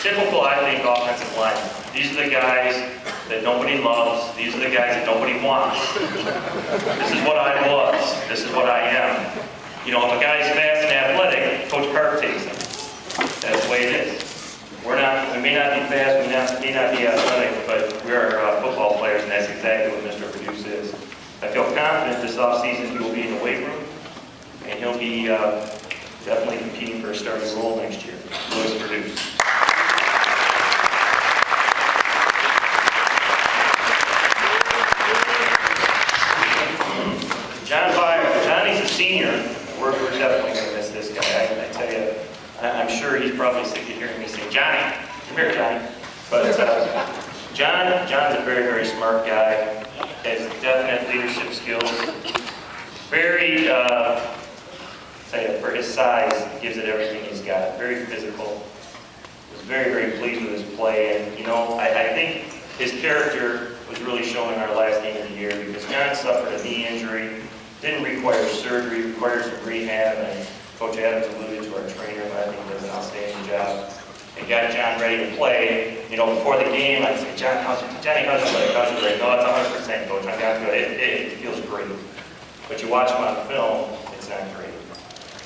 typical, I think, offensive line. These are the guys that nobody loves. These are the guys that nobody wants. This is what I was. This is what I am. You know, if a guy's fast and athletic, Coach Park takes him. That's the way it is. We may not be fast, we may not be athletic, but we're football players, and that's exactly what Mr. Produce is. I feel confident this offseason he will be in the weight room, and he'll be definitely competing for a starting role next year. Louis Produce. John Byer. Johnny's a senior. We're definitely going to miss this guy. I tell you, I'm sure he's probably sick of hearing me say, Johnny, come here, Johnny. But John's a very, very smart guy. Has definite leadership skills. Very, for his size, gives it everything he's got. Very physical. Was very, very pleased with his play. And, you know, I think his character was really showing our last game of the year because John suffered a knee injury. Didn't require surgery, required some rehab. And Coach Adams alluded to our trainer, but I think he does an outstanding job. And got John ready to play. You know, before the game, I'd say, Johnny, how's your leg? How's your leg? No, it's 100%, Coach. I got good. It feels great. But you watch him on film, it's not great.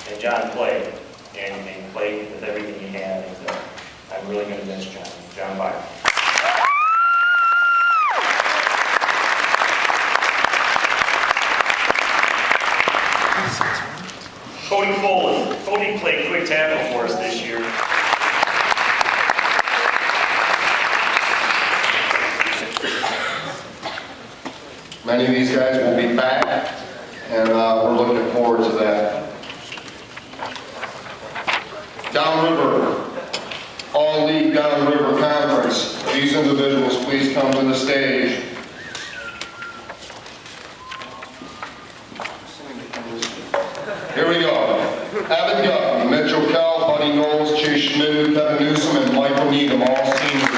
And John played, and he played with everything he had. And I'm really going to miss John Byer. Cody Foley. Cody played quick tackle for us this year. Many of these guys will be back, and we're looking forward to that. Downriver, All-League Downriver Conference. These individuals, please come to the stage. Here we go. Evan Guffey, Mitchell Kell, Buddy Knowles, Chase Schmidt, Kevin Newsom, and Michael Needham, all seniors.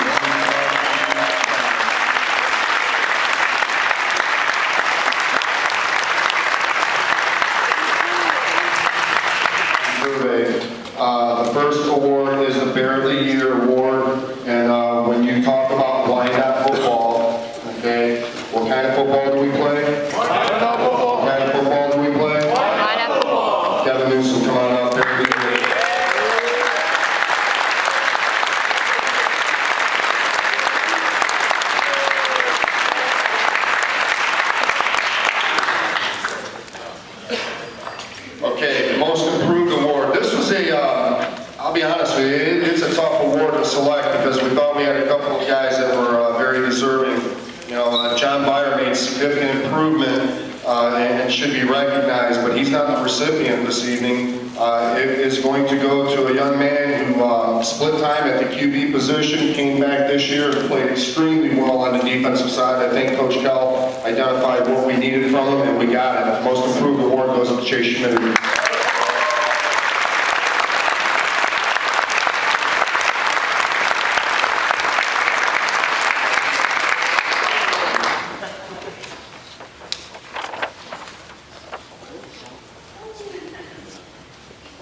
The first award is the Bear of the Year award, and when you talk about Wyandotte football, okay, what kind of football do we play? What kind of football do we play? Wyandotte football. Kevin Newsom, come on up there. Okay, the most improved award. This was I'll be honest with you, it's a tough award to select because we thought we had a couple of guys that were very deserving. You know, John Byer made significant improvement and should be recognized, but he's not the recipient this evening. It is going to go to a young man who split time at the QB position, came back this year and played extremely well on the defensive side. I think Coach Kell identified what we needed from him, and we got it. The most improved award goes to Chase Schmidt.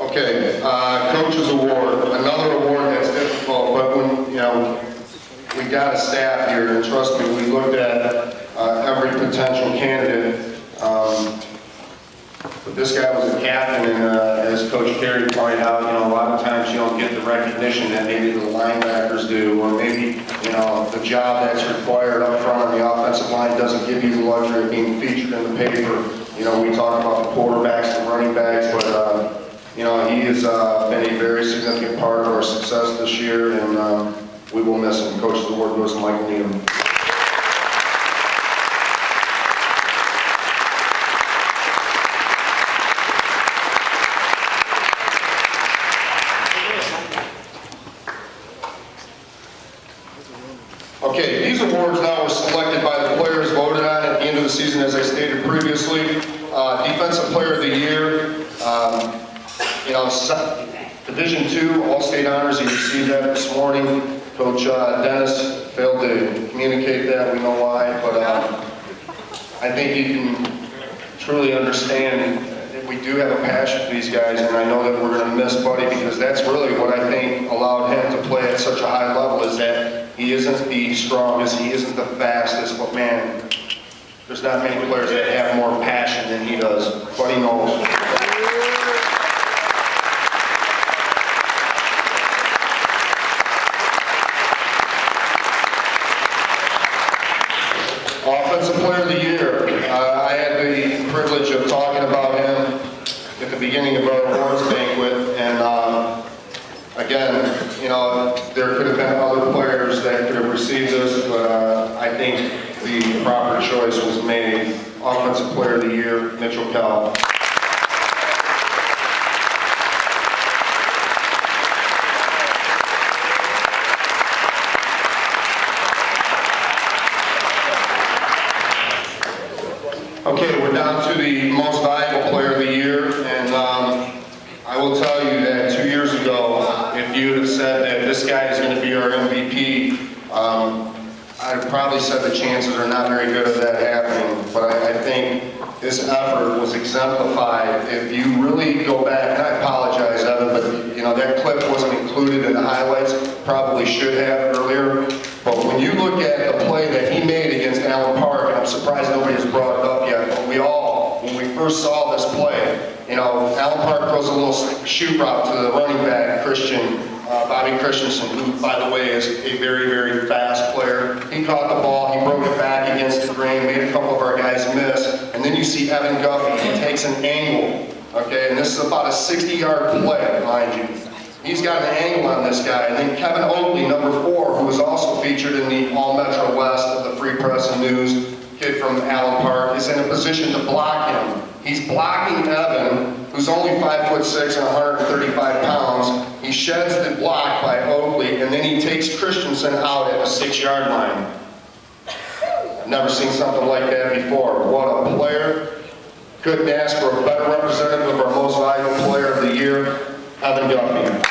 Okay, Coach's Award, another award that's difficult, but when, you know, we got a staff here, and trust me, we looked at every potential candidate. But this guy was a captain, and as Coach Carey pointed out, you know, a lot of times you don't get the recognition that maybe the linebackers do, or maybe, you know, the job that's required up front on the offensive line doesn't give you the luxury of being featured in the paper. You know, we talk about the quarterbacks, the running backs, but you know, he has been a very significant part of our success this year, and we will miss him. Coach's Award goes to Michael Needham. Okay, these awards now are selected by the players voted on at the end of the season, as I stated previously. Defensive Player of the Year. You know, Division II All-State Honors, he received that this morning. Coach Dennis failed to communicate that, we know why, but I think you can truly understand we do have a passion for these guys, and I know that we're going to miss Buddy because that's really what I think allowed him to play at such a high level, is that he isn't the strongest, he isn't the fastest, but man, there's not many players that have more passion than he does. Buddy knows. Offensive Player of the Year. I had the privilege of talking about him at the beginning of our awards banquet, and again, you know, there could have been other players that could have received this, but I think the proper choice was made. Offensive Player of the Year, Mitchell Kell. Okay, we're down to the most valuable player of the year, and I will tell you that 2 years ago, if you had said that this guy is going to be our MVP, I'd probably said the chances are not very good of that happening, but I think this effort was exemplified. If you really go back, and I apologize, Evan, but you know, that clip wasn't included in the highlights, probably should have earlier, but when you look at the play that he made against Allen Park, and I'm surprised nobody has brought it up yet, but we all, when we first saw this play, you know, Allen Park throws a little shoot route to the running back, Bobby Christensen, who, by the way, is a very, very fast player. He caught the ball, he broke it back against the grain, made a couple of our guys miss, and then you see Evan Guffey, he takes an angle, okay, and this is about a 60-yard play, mind you. He's got an angle on this guy, and then Kevin Oakley, number 4, who was also featured in the All-Metro West of the Free Press and News, kid from Allen Park, is in a position to block him. He's blocking Evan, who's only 5'6" and 135 pounds. He sheds the block by Oakley, and then he takes Christensen out at the 6-yard line. I've never seen something like that before. What a player. Couldn't ask for a better representative of our most valuable player of the year, Evan Guffey.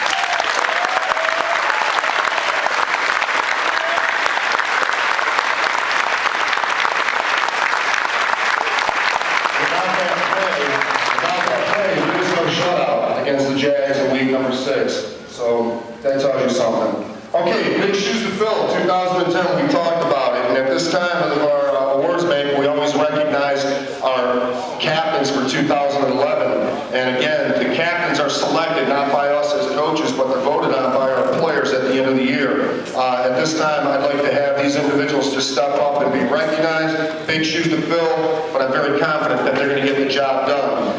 Against the Jags in week number 6. So that tells you something. Okay, big shoes to fill. 2010, we talked about it. And at this time of our awards banquet, we always recognize our captains for 2011. And again, the captains are selected not by us as coaches, but they're voted on by our players at the end of the year. At this time, I'd like to have these individuals to step up and be recognized. Big shoes to fill, but I'm very confident that they're going to get the job done.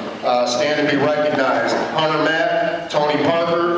Stand and be recognized. Hunter Matt, Tony Parker,